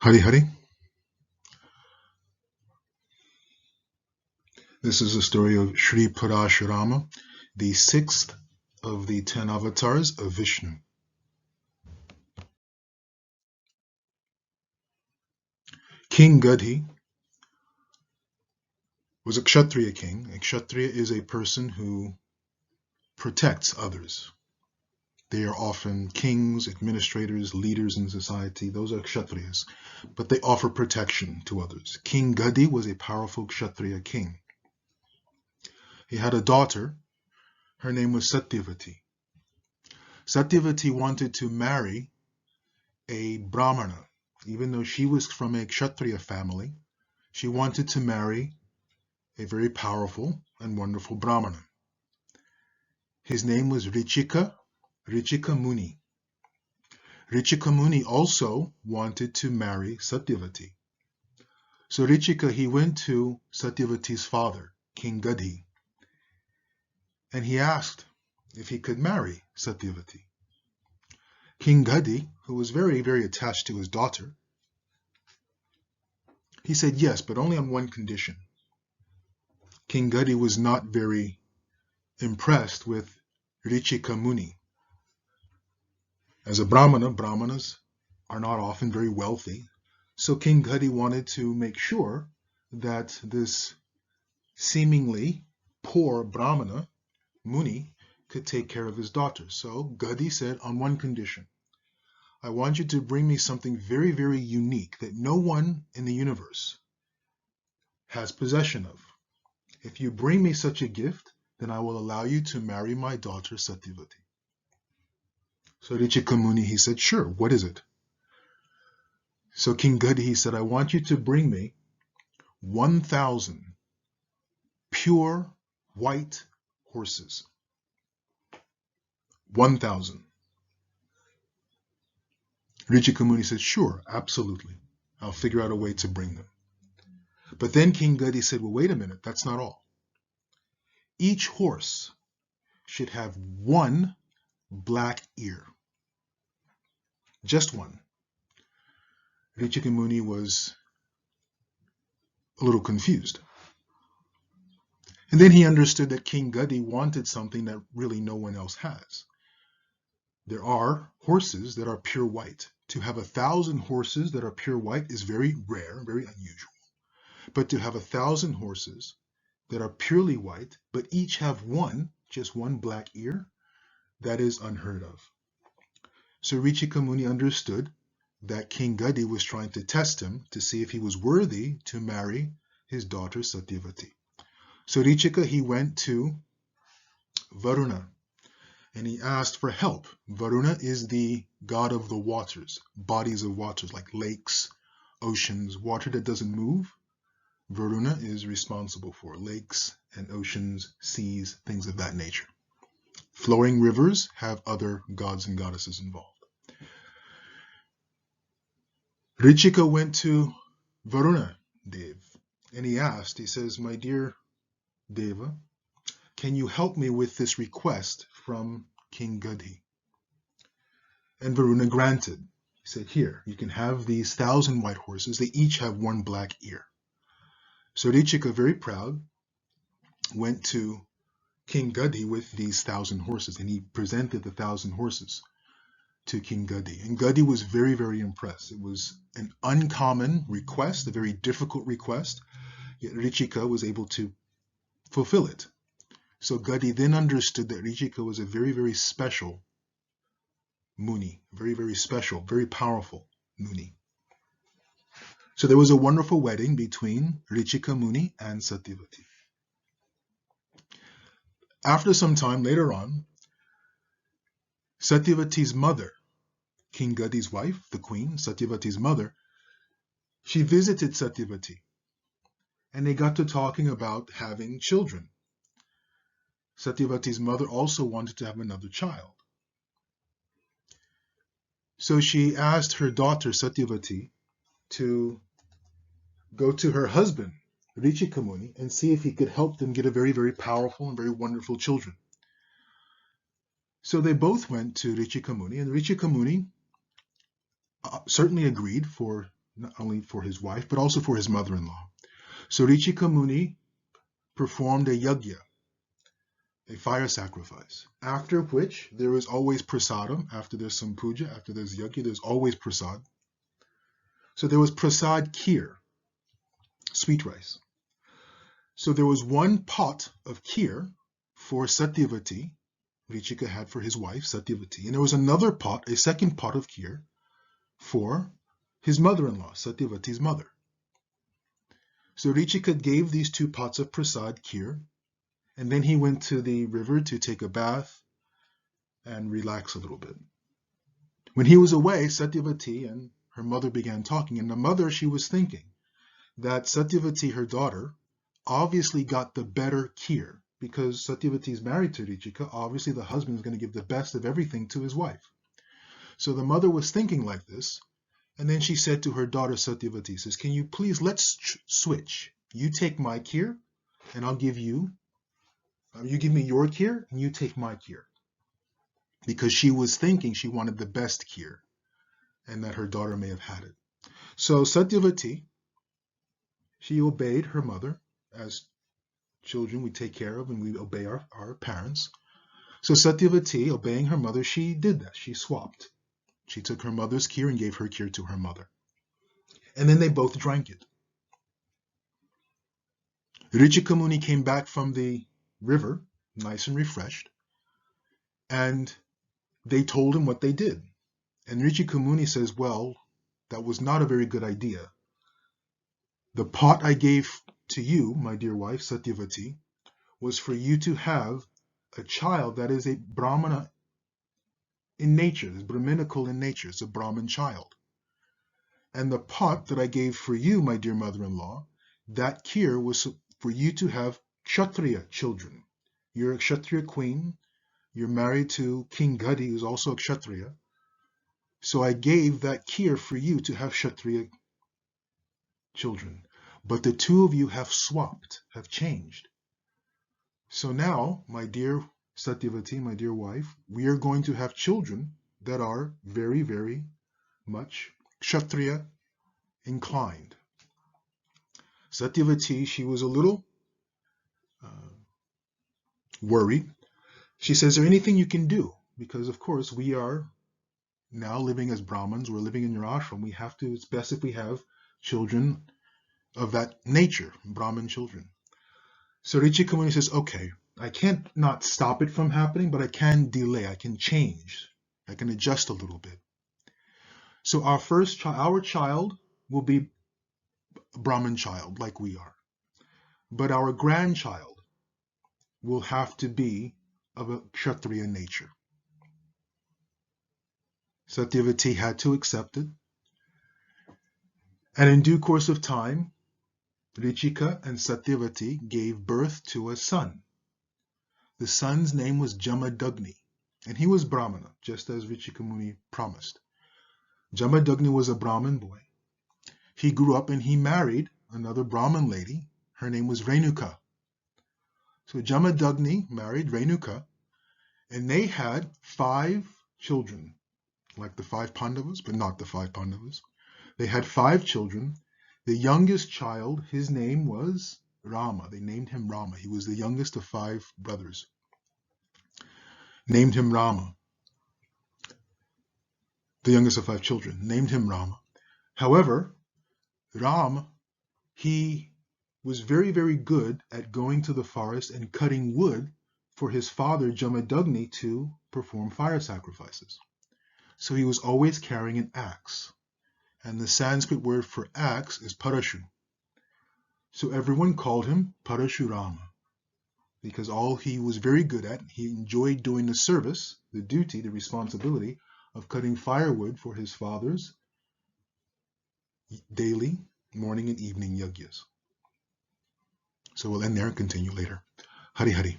Hari Hari. This is the story of Sri Parashurama, the sixth of the 10 avatars of Vishnu. King Gadhi was a Kshatriya king. A Kshatriya is a person who protects others. They are often kings, administrators, leaders in society. Those are Kshatriyas, but they offer protection to others. King Gadhi was a powerful Kshatriya king. He had a daughter. Her name was Satyavati. Satyavati wanted to marry a Brahmana. Even though she was from a Kshatriya family, she wanted to marry a very powerful and wonderful Brahmana. His name was Richika Muni. Richika Muni also wanted to marry Satyavati. So Richika, he went to Satyavati's father, King Gadhi, and he asked if he could marry Satyavati. King Gadhi, who was very, very attached to his daughter, he said yes, but only on one condition. King Gadhi was not very impressed with Richika Muni. As a Brahmana, Brahmanas are not often very wealthy, so King Gadhi wanted to make sure that this seemingly poor Brahmana, Muni, could take care of his daughter. So Gadhi said, on one condition, I want you to bring me something very, very unique that no one in the universe has possession of. If you bring me such a gift, then I will allow you to marry my daughter Satyavati. So Richika Muni, he said, sure, what is it? So King Gadhi, he said, I want you to bring me 1,000 pure white horses. 1,000. Richika Muni said, sure, absolutely. I'll figure out a way to bring them. But then King Gadhi said, well, wait a minute, that's not all. Each horse should have one black ear. Just one. Richika Muni was a little confused. And then he understood that King Gadhi wanted something that really no one else has. There are horses that are pure white. To have 1,000 horses that are pure white is very rare, very unusual. But to have 1,000 horses that are purely white, but each have just one black ear, that is unheard of. So Richika Muni understood that King Gadhi was trying to test him to see if he was worthy to marry his daughter Satyavati. So Richika, he went to Varuna and he asked for help. Varuna is the god of the waters, bodies of waters like lakes, oceans, water that doesn't move. Varuna is responsible for lakes and oceans, seas, things of that nature. Flowing rivers have other gods and goddesses involved. Richika went to Varuna Dev and he says, my dear Deva, can you help me with this request from King Gadhi? And Varuna granted. He said, here, you can have these 1,000 white horses. They each have one black ear. So Richika, very proud, went to King Gadhi with these 1,000 horses, and he presented the 1,000 horses to King Gadhi. And Gadhi was very, very impressed. It was an uncommon request, a very difficult request, yet Richika was able to fulfill it. So Gadhi then understood that Richika was a very, very special Muni, very, very special, very powerful Muni. So there was a wonderful wedding between Richika Muni and Satyavati. After some time later on, Satyavati's mother, King Gadhi's wife, the queen, Satyavati's mother, she visited Satyavati and they got to talking about having children. Satyavati's mother also wanted to have another child. So she asked her daughter Satyavati to go to her husband, Richika Muni, and see if he could help them get a very, very powerful and very wonderful children. So they both went to Richika Muni, and Richika Muni certainly agreed for not only for his wife, but also for his mother-in-law. So Richika Muni performed a yagya, a fire sacrifice, after which there is always prasadam. After there's some puja, after there's yagya, there's always prasad. So there was prasad kheer, sweet rice. So there was one pot of kheer for Satyavati, Richika had for his wife, Satyavati, and there was another pot, a second pot of kheer for his mother-in-law, Satyavati's mother. So Richika gave these two pots of prasad kheer, and then he went to the river to take a bath and relax a little bit. When he was away, Satyavati and her mother began talking, and the mother, she was thinking that Satyavati, her daughter, obviously got the better kheer, because Satyavati is married to Richika. Obviously the husband is going to give the best of everything to his wife. So the mother was thinking like this, and then she said to her daughter Satyavati, says, can you please, let's switch. You take my kheer, and I'll give you, you give me your kheer, and you take my kheer. Because she was thinking she wanted the best kheer, and that her daughter may have had it. So Satyavati, she obeyed her mother. As children, we take care of and we obey our parents. So Satyavati, obeying her mother, she did that. She swapped. She took her mother's kheer and gave her kheer to her mother. And then they both drank it. Richika Muni came back from the river, nice and refreshed, and they told him what they did. And Richika Muni says, well, that was not a very good idea. The pot I gave to you, my dear wife, Satyavati, was for you to have a child that is a Brahmana in nature, is Brahminical in nature, it's a Brahmin child. And the pot that I gave for you, my dear mother-in-law, that kheer was for you to have Kshatriya children. You're a Kshatriya queen, you're married to King Gadi, who's also a Kshatriya. So I gave that kheer for you to have Kshatriya children. But the two of you have swapped, have changed. So now, my dear Satyavati, my dear wife, we are going to have children that are very, very much Kshatriya inclined. Satyavati, she was a little worried. She says, is there anything you can do? Because, of course, we are now living as Brahmins, we're living in your ashram. We have to, it's best if we have children of that nature, Brahmin children. So Richika Muni says, okay, I can't not stop it from happening, but I can delay, I can change, I can adjust a little bit. So our child will be a Brahmin child, like we are. But our grandchild will have to be of a Kshatriya nature. Satyavati had to accept it. And in due course of time, Richika and Satyavati gave birth to a son. The son's name was Jamadagni, and he was Brahmana, just as Richika Muni promised. Jamadagni was a Brahmin boy. He grew up and he married another Brahmin lady. Her name was Renuka. So Jamadagni married Renuka, and they had 5 children, like the 5 Pandavas, but not the 5 Pandavas. They had 5 children. The youngest child, his name was Rama. They named him Rama. He was the youngest of 5 brothers. Named him Rama. The youngest of 5 children. Named him Rama. However, Ram, he was very, very good at going to the forest and cutting wood for his father Jamadagni to perform fire sacrifices. So he was always carrying an axe. And the Sanskrit word for axe is Parashu. So everyone called him Parashurama, because all he was very good at, he enjoyed doing the service, the duty, the responsibility of cutting firewood for his father's daily morning and evening yagyas. So we'll end there and continue later. Hari Hari.